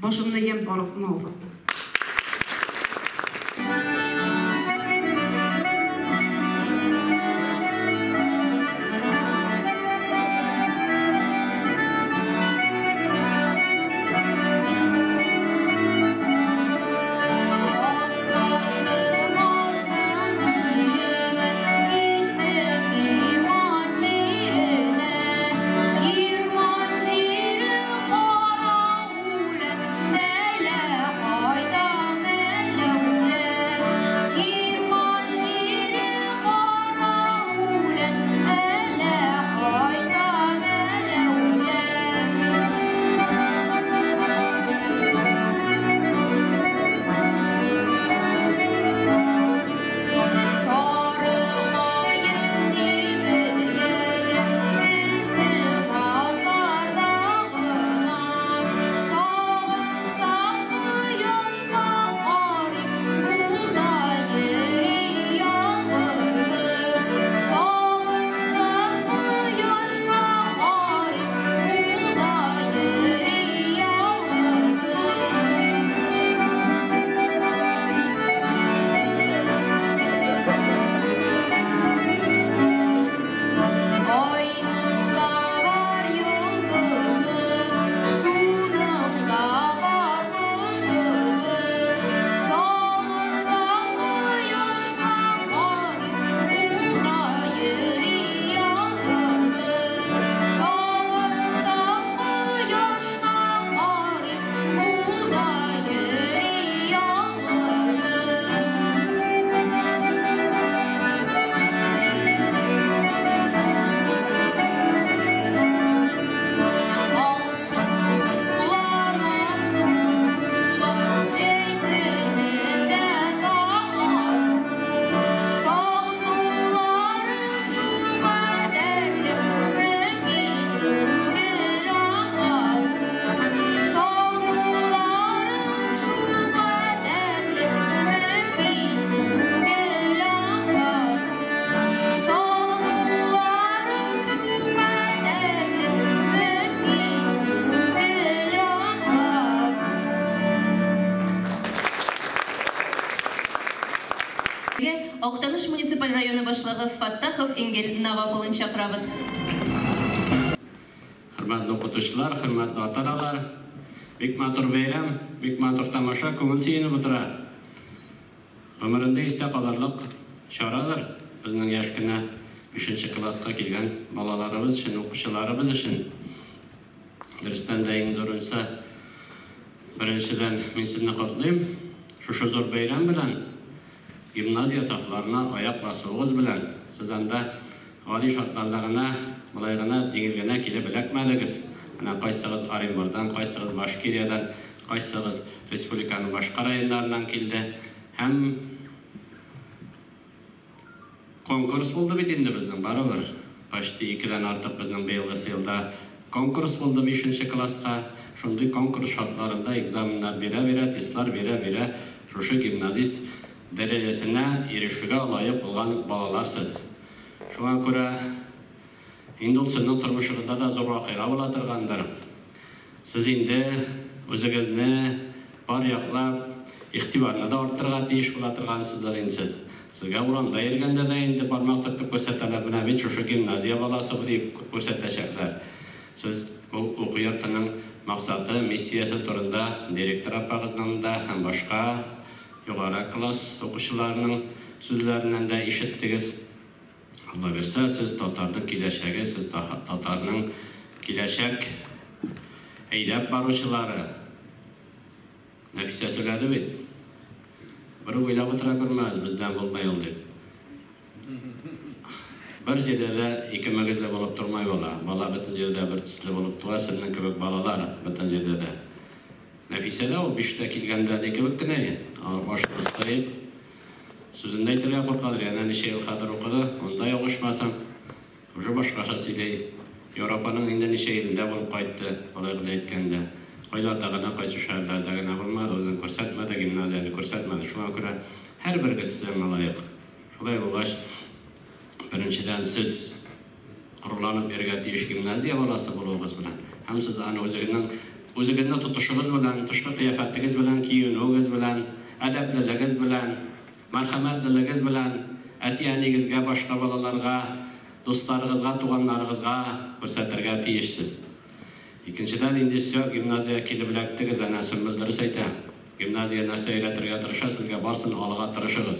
Башымны ем барысын алды. Актаныш муниципаль районы башлыгы Фаттахов Ингел Наваполын чакырабыз. Хөрмәтле укытучылар, хөрмәтле ата-аналар, бик матур бәйрәм, бик матур тамаша, күңел сөенеп утыра. Гомерендә истә калырлык чаралар безнең яшь кенә 5нче класска килгән балаларыбыз өчен, укучыларыбыз өчен. Дөрестән дә иң зурынса, беренчедән мин сезне котлыйм. Шушы зур бәйрәм белән гимназия сафларына аяк басуыгыз белән сез анда гади шартларда гына, булай гына җиңел генә килеп эләкмәдегез. Менә кайсыгыз Оренбургдан, кайсыгыз Башкириядан, кайсыгыз республиканың башка районнарыннан килде. Һәм Konкурс булды бит инде безнең барыбер. Почти 2-дән артык безнең быелгы елда конкурс булды 5-нче класска. Шундый конкурс шартларында экзаменнар бирә, тестлар бирә. Шушы гимназист дәрәҗәсенә ирешүгә лаек булган балаларсыз. Шуңа күрә инде ул сезнең тормышыгызда да зур вакыйга була торгандыр. Сез инде үзегезне бар яклап игътибарны да арттырырга тиеш була торгансыздар инде сез. Сезгә урамда йөргәндә дә инде бармак тотып күрсәтәләр, менә бит шушы гимназия баласы дип күрсәтәчәкләр. Сез уку йортының максаты, миссиясе турында директор апагыздан да һәм башка югары класс укучыларының сүзләреннән дә ишеттегез. Алла бирсә, сез татарның киләчәге, сез татарның киләчәк әйдәп баручылары. Нәфисә сөйләде бит. Бер уйлап утыра күрмәс, бездән булмай ул дип. Бер җирдә ике мәгазле булып тормай бала. Бала бөтен җирдә бер төсле булып туа, сезнең кебек балалар бөтен җирдә дә. Нәфисә дә ул 5тә килгәндә дә кебек кенә. Башын ыстырып, сүзен әйтергә куркадыр. Яна ничә ел хәдер укыды, онда ялгышмасам, уже башкача сөйләй. Европаның инде ничә елында булып кайтты, алай гына әйткәндә. Айларда гына, кайсы шәһәрләрдә гына булмады, үзен күрсәтмәде, гимназияны күрсәтмәде. Шуңа күрә һәрбергез сезгә лаек. Шулай булгач, беренчедән сез куруланып бергә тиеш гимназия баласы булуыгыз белән, һәм сез аны үзегезне тотышыгыз белән, тышкы кыяфәтегез белән, киенүегез белән, әдәплелегез белән, мәрхәмәтлелегез белән, әти-әнигезгә, башка балаларга, дусларыгызга, туганнарыгызга күрсәтергә тиешсез. Икенчедән инде гимназия килеп эләктегез, әнә Сөмбел дөрес әйтә. Гимназияны сөйрәтергә тырышасыз, сезгә барсын алга тырышыгыз.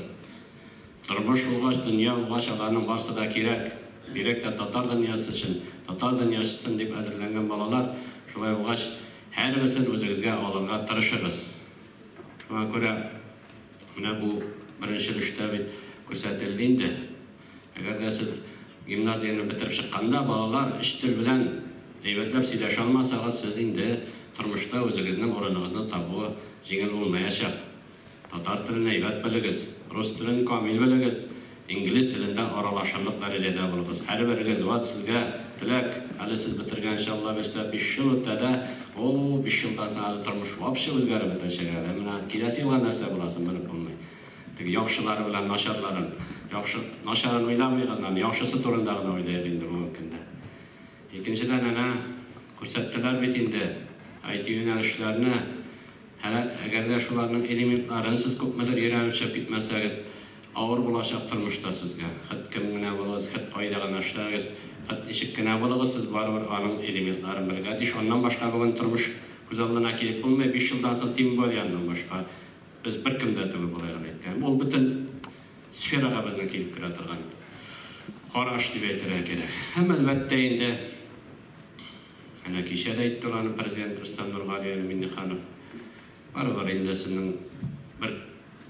Тормыш булгач, дөнья булгач, аларның барсы да кирәк. Бирәк тә татар дөньясы өчен, татар дөньясы өчен дип әзерләнгән балалар, шулай булгач, һәрберсен үзегезгә алырга тырышыгыз. Шуңа күрә менә бу беренче эштә бит күрсәтелде инде. Әгәр дә сез гимназияны бетереп чыкканда балалар эш тел белән әйбәтләп сөйләшә алмасагыз, сез инде тормышта үзегезнең урыныгызны табуы җиңел булмаячак. Татар телен әйбәт белегез, рус телен камил белегез, инглиз телендә аралашырлык дәрәҗәдә булыгыз. Һәрберегез сезгә теләк, әле сез бетергәнчә Алла бирсә 5 ел үтәдә, ул 5 елдан соң тормыш вообще үзгәреп бетәчәк. Менә киләсе елга нәрсә буласын белеп булмый. Теге яхшылары белән начарларын, начарын уйламыйганнан яхшысы турында гына уйлый инде мөмкиндә. Икенчедән әнә күрсәттеләр бит инде IT юнәлешләрне. Әгәр дә шуларның элементларын сез күпмедер өйрәнеп чыгып китмәсәгез, авыр булачак тормышта сезгә. Хәт кем генә булыгыз, хәт кайда гына эшләгез, хәт ничек кенә булыгыз, сез барыбер аның элементларын белергә тиеш. Аннан башка бүген тормыш күз алдына килеп булмый. 5 елдан соң тим болганнан башка без беркем дә түгел булайган әйткән. Ул бөтен сферага безнең килеп керә торган караш дип әйтергә кирәк. Һәм әлбәттә инде әнә кичә дә әйтте аны президент Рөстәм Нургалиев Миңнеханов. Барыбер инде сезнең бер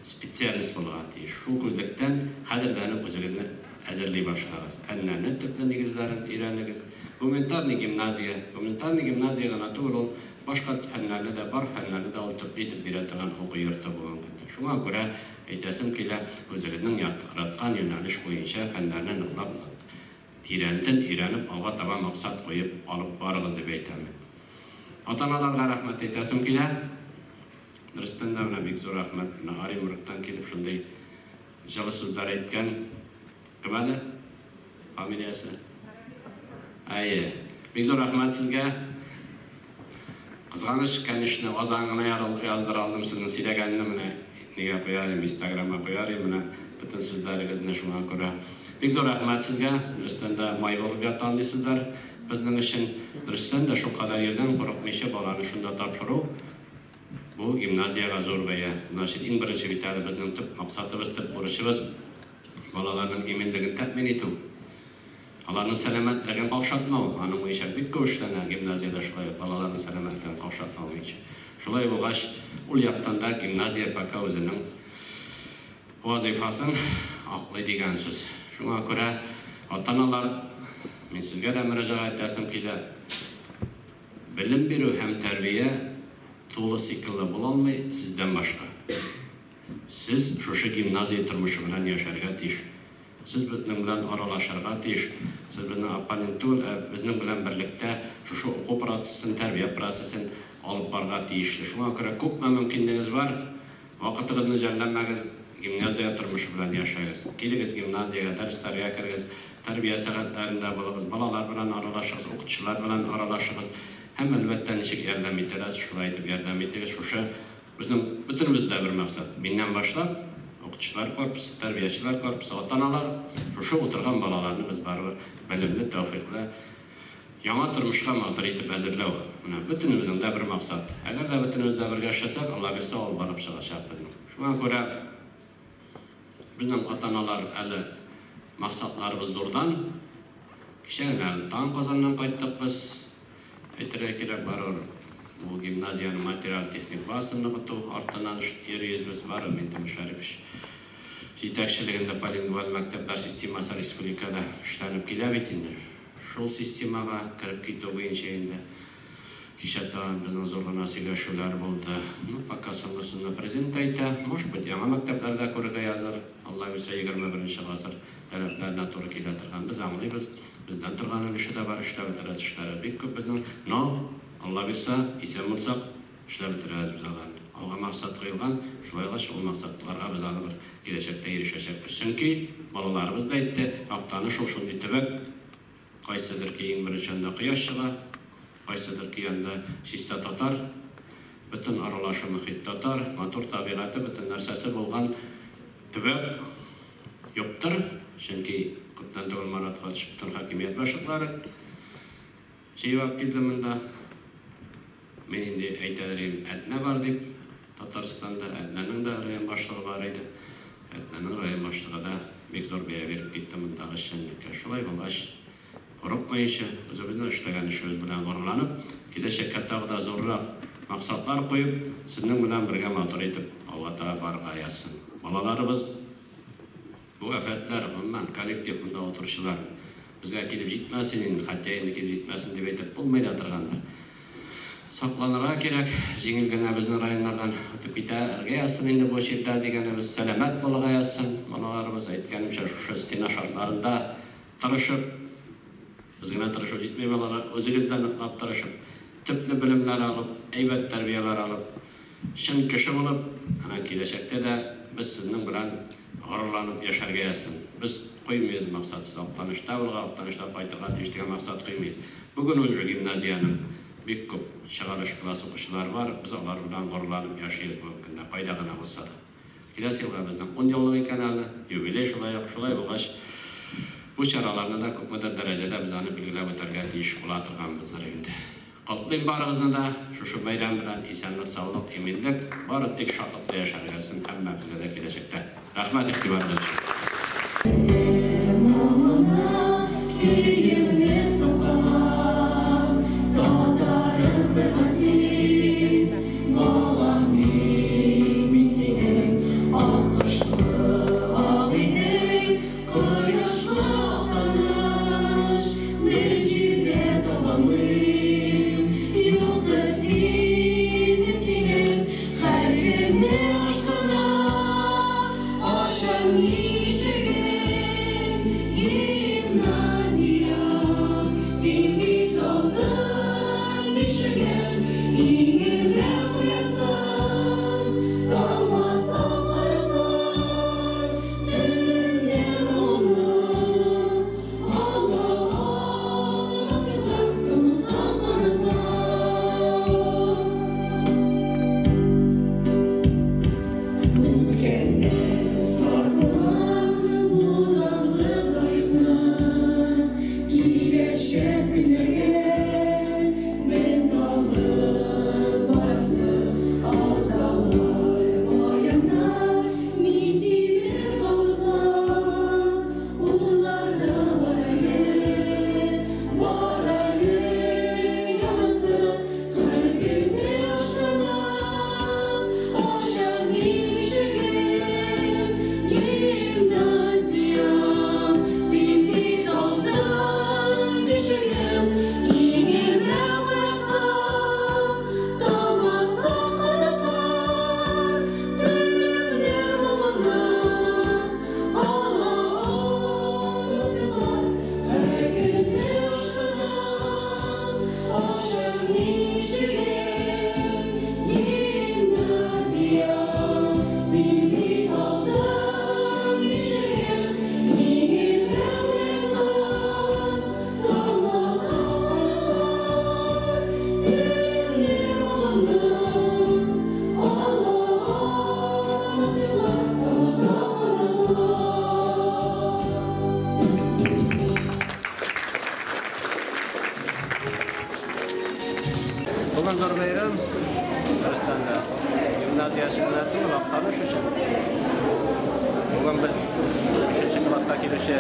специалист булырга тиеш. Шул күздәктән хәзердән үзегезне әзерли башлагыз. Фәннәрне төпле нигезләрен өйрәнегез. Гуманитарный гимназия гына түгел, ул башка фәннәрне дә бар, фәннәрне дә ул төпле итеп бирә торган уку йорты булган. Шуңа күрә әйтәсем килә, үзегезнең яраткан юнәлеш буенча фәннәрне ныклап тирәнтен өйрәнеп, алга таба максат куеп алып барыгыз дип әйтәм. Ата-аналарга рәхмәт әйтәсем килә. Дөрестән дә менә бик зур рәхмәт. Аримурыктан килеп шундый җылы сүзләр әйткән. Кем әле? Фамилиясе? Әйе. Бик зур рәхмәт сезгә. Кызганыч, конечно, азан гына яздыра алдым сезнең сөйләгәнне менә нигә куярым, Instagramга куярым, менә бөтен сүзләрегезне шуңа күрә. Бик зур рәхмәт сезгә. Дөрестән дә май булып яткан сүзләр безнең өчен. Дөрестән дә шул кадәр ердән курыкмыйча баланы шунда тапшыру. Бу гимназияга зур бәя. Значит, иң беренче бит әле безнең төп максатыбыз, төп бурычыбыз балаларның иминлеген тәэмин итү. Аларның сәламәтлеген каушатмау. Аның буенча бик күп эшләнә гимназиядә шулай балаларның сәламәтлеген каушатмау буенча. Шулай булгач, ул яктан да гимназия пока үзенең вазифасын аклый дигән сүз. Шуңа күрә ата-аналар, мин сезгә дә мөрәҗәгать итәсем килә. Белем бирү һәм тәрбия тулы сикелле була алмый сездән башка. Сез шушы гимназия тормышы белән яшәргә тиеш. Siz bizning bilan aralashirga tiyish. Siz bizning opponent түгел, bizning bilan birlikdə şu oku prosesin, tərbiyə prosesini alıb barğa tiyishli. Şuna görə ko'p mümkinliğiniz var. Vaqtingizni jallanmagiz, gimnaziya turmushi bilan yashaysiz. Keligiz gimnaziyaga, darslarga kirgiz, tarbiya saatlarida bo'lasiz, balalar bilan aralashingiz, o'qituvchilar bilan aralashingiz. Ham albatta nechik yordam etasiz, shulay deb yordam etasiz. O'sha bizning butunimizda bir maqsad. Mendan boshlab o'qituvchilar korpusi, tarbiyachilar korpusi, ota-onalar shu o'tirgan balalarni biz baribir bilimli, tavfiqli yangi turmushga motor etib hazırlaw. Mana butunimizning bir maqsad. Agar da butunimizda birga ishlasak, Alloh bersa olib borib chiqashamiz. Shunga ko'ra bizning ota-onalar hali maqsadlarimiz zo'rdan kishini tan qozondan qaytdik biz. Aytira baribir bu gimnaziyaning material texnik bazasini qutuq ortidan yerimiz var, Mentim Sharipov yetakchiligida polingual maktablar sistemasi respublikada ishlanib kelyapti. Шул системага кіріп кету bo'yicha endi kishatan bizning zo'rg'ana сөйләшүләр булды. Пока соңгысында президент ayta, может быть, яңа мәктәпләрдә күрергә языр. Алла берсә 21-нче гасыр таләпләренә туры килә торган. Без аңлыйбыз. Бездән торган өлеше дә бар, эшләп бетерәс эшләре бик күп безнең. Но Алла берсә исән булсак, эшләп бетерәс без аларны. Алга максат куелган, шулайга шул максатларга біз аны бір киләчәктә ирешәчәкбез. Чөнки балаларыбыз да әйтте, актаны шул-шундый төбәк Qaysidir ki en birinchanda quyosh chiqa, qaysidir ki yanda shista tatar, butun aralashuv muhit tatar, motor tabiati butun narsasi bo'lgan tubak yo'qdir. Chunki ko'pdan to'g'ri Marat Qo'chish butun hokimiyat boshliqlari javob keldi. Men endi aytadigan Adna bor deb Tataristonda Adnaning da rayon boshlig'i bor edi. Adnaning rayon boshlig'ida bek zo'r beya berib ketdi bundaqa ishchilikka. Shulay bo'lgach qo'rqmayshi, o'zimizning ishlagan ishimiz bilan g'ururlanib, kelajakka taqda zo'rroq maqsadlar qo'yib, sizning bilan birga motor etib Allohga barqa yazsin. Bolalarimiz bu afatlar, umuman kollektiv bunda o'tirishlar bizga kelib yetmasin, hatto endi kelib yetmasin deb aytib bo'lmaydi turganlar. Saqlanırga kerak, jengilgina bizning rayonlardan o'tib ketarga yazsin, endi bu yerlar deganimiz salomat bo'lga yazsin. Bolalarimiz aytganimcha shu istina shartlarida tirishib bizga tirishib yetmay bolalar o'zingizdan niqlab tirishib, tüplü bilimler alıp, eybat terbiyeler alıp, shin kishi bo'lib, ana kelajakda da biz sizning bilan g'ururlanib yasharga yazsin. Biz qo'ymaymiz maqsadsiz oqlanishda, oqlanishda paytaqat degan maqsad qo'ymaymiz. Bugun o'sha gimnaziyaning bek ko'p shag'alish klass o'quvchilari bor. Biz ular bilan g'ururlanib yashaymiz bu kunda foydagina bo'lsa da. Kelasi yilga bizning 10 yillik kanali yubiley shulay bo'lgach bu charalarni da ko'pdir darajada bizani belgilab o'targa tegish bo'la turganmiz endi. Qolgan barimizni da shu bayram bilan esenlik, sog'lik, eminlik, baritdik shodlikda yashargasin hammamizga da kelajakda. Rahmat e'tiborlar uchun. Gimnazia, sen bit oldin beshigan Bugün zor bayram. Dürüstende gimnaziya şirketi ulaştırmış için. Bugün biz 3. klassa kelişi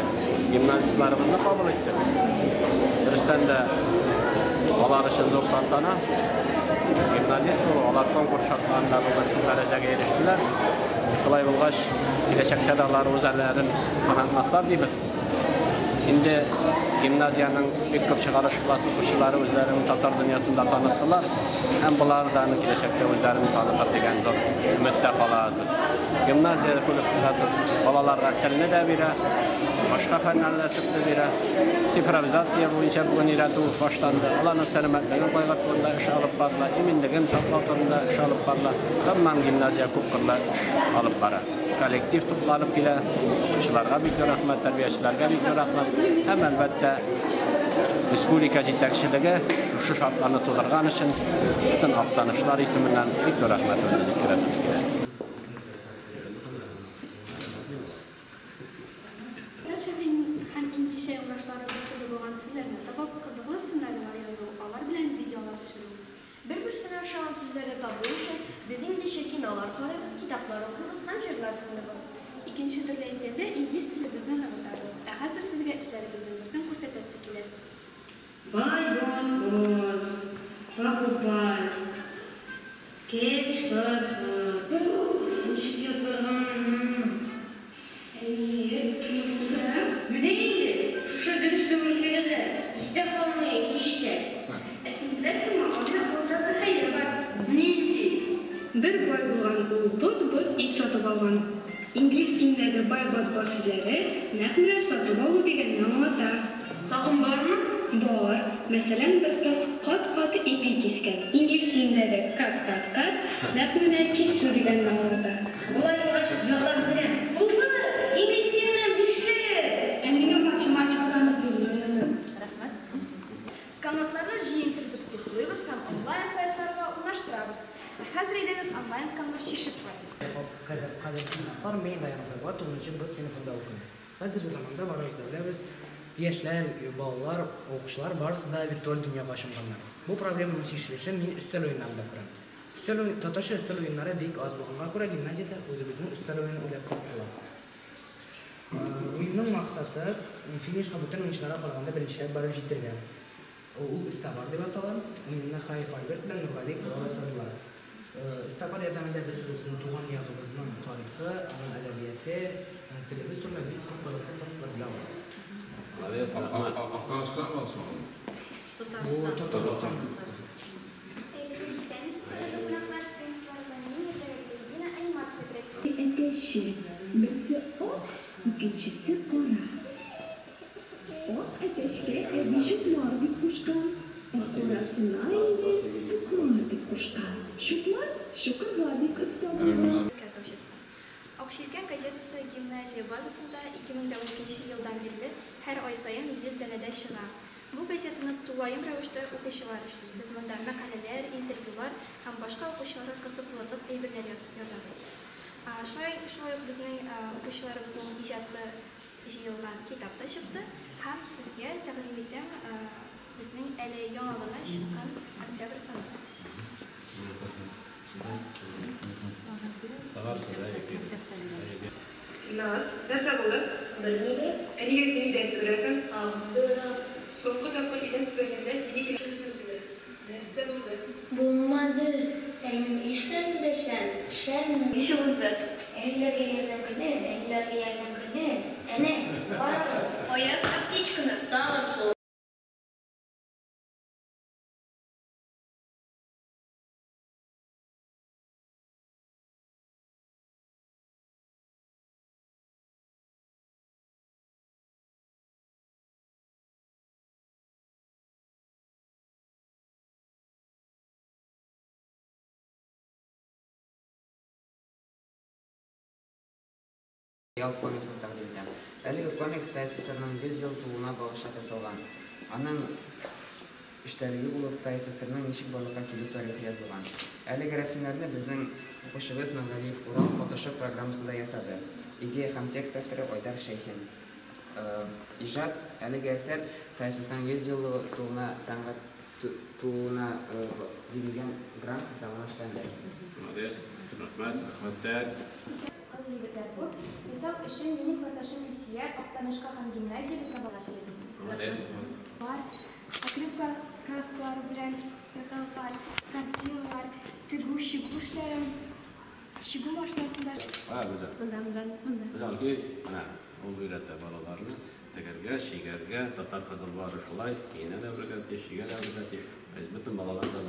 gimnazistlarımızı kabul ettik. Dürüstende olar için zor tantana. Gimnazist bu, olar konkurs şartlarında bugün şu dereceye eriştiler. Şulay bulgaç, gelecekte de olar özerlerin sanatmaslar deyimiz. Şimdi gimnaziyanın bir köp çıkarış klası kuşuları özlerinin Tatar dünyasında tanıttılar. Hem bunlar da gelecekte özlerini tanıtır degen zor ümitler kalağız biz. Gimnaziyada kulüp klasız balalarga tilini de bire, başka fenlerle tıptı bire, sipralizatsiya boyunca bugün iratu başlandı. Alanın selametliğin koygatlarında iş alıp barla, eminligin saklatlarında iş alıp barla, tamam gimnaziya kupkırla alıp bara. Kolektif tutlanıp bile, okuşlarga büyük rahmet, terbiyecilerge büyük rahmet. Hem elbette Respublika yetakçiligi şu şartlarni to'ldirgan uchun bütün aqtanishlar ismidan büyük rahmet yetkazamiz kerak. Hem İngilizce yo'ldoshlar o'qitib bo'lgan so'zlarni topib qiziqli ssenariylar yozuv, ular bilan videolar tushiruv. Bir-birisini aşağılan sözlerle kabul için biz İngilizce kinolar qaraymiz, kitaplar oquymiz, ham she'rlar tinglaymiz. İkinci tilda endi ingliz tilimizni o'rgatamiz. Hozir sizga ishlarimizning birini ko'rsatasi keladi. Пойдем покупать кетчуп. Bileydi, şu dürüstlüğün feride, işte kalmayı işte. Esintilersin mi? Ona orada bir hayır var. Neydi? Bir baygulan bot it satıp algan. İngiliz dilindeki baybot basileri nefmile satıp alı degenini anlatar. Tağım var mı? Var. Mesela bir kız kat ipi kesken. İngiliz dilindeki kat, nefmile kessu degenini anlatar. Bulay yollar bitirem. Buldu. İngiliz dilinden bişli. Emine maç alanı bilmiyorum. Rahmat. Skanvorlarni jiyintirib to'playmiz ham onlayn saytlarga ulashtiramiz. Hozir ediniz onlayn skanvor shishib var. Qadrlar men dayanıqlar 9-chi sinfida o'qiyman. Hozirgi zamonda barcha biz yoshlar, bolalar, o'quvchilar barasida virtual dunyoga qo'shilganlar. Bu problemani chechish men ustal o'yinlarni ko'raman. Totoshi ustal o'yinlari bek oz bo'lganga ko'ra gimnaziyada o'zimizning ustal o'yinni o'ylab topdilar. O'yinning maqsadi finishga butun o'yinchilarga qolganda birinchilab borib yetirgan. U istabar deb atalgan. O'yinni Xayf Albert bilan Nurg'aliyev o'ylashadilar. İstabar yordamida biz o'zimizning tug'an yog'imizning tarixi, adabiyoti, tilimiz turli ko'plab farqlar bilamiz. Afg'oniston bo'lsin. Tatariston. Ateşi, birisi ok, ikincisi qora. Ok ateşke şuklar deb qo'shgan, qorasini shuklar deb qo'shgan. Shuklar shukurlar deb istagan. Okşilken gazetesi gimnaziya bazasında 2012 yıldan beri her ay sayın 100 denede çığa. Bu gazetini tulayım rəvişdə oxuşular işləyir. Biz bunda məqalələr, intervyular, hem başka oxuşulara qızıqlılıq eybirlər yazarız. Şolay bizning oxuşularımızın icadlı yığılğan kitapta çıktı. Hem sizge təqdim edən bizning əli yanılığına çıqqan oktyabr sanatı. Naz, derse buldu. Bilmedi. Eniga seni ders veresin. Bilmem. So'nggi topqir ders verganda seni kirishni derse buldu. Bulmadı. Senin işin desen. Sen İşimizde. Ellerge yerden kırdı. Ene, varız. Oyaz aptечканы. Tamam sol. Yal komiksin taqdim etilgan. Әлеге комикс ТССРның 100 ел тулуына багышлап ясалган. Аның эштәлеге булып ТССРның ничек барлыкка килү тарихы язылган. Әлеге рәсемнәрне безнең укучыбыз Нургалиев Урал Photoshop программасында ясады. Идея һәм текст авторы Айдар Шәйхин. Иҗат әлеге әсәр ТССРның 100 ел тулуына сәнгать туына берилген грант хисабына эшләнде. Молодец. Рахмәт. Рәхмәттәр. Кыз егетләр бу. Мисал өчен минем классташым Мисия Актанышка һәм гимназиябезгә бара киләбез. Молодец. Бар. Акрилка краскалар белән язылган картиналар, тегү чигү эшләре. Чигү машинасында. Güzel. Güzel ki, ул өйрәтә балаларны тегәргә, чигәргә, татар кызыл бары шулай, кейенә дә үргәтә, чигә дә үргәтә. Без бөтен балалар да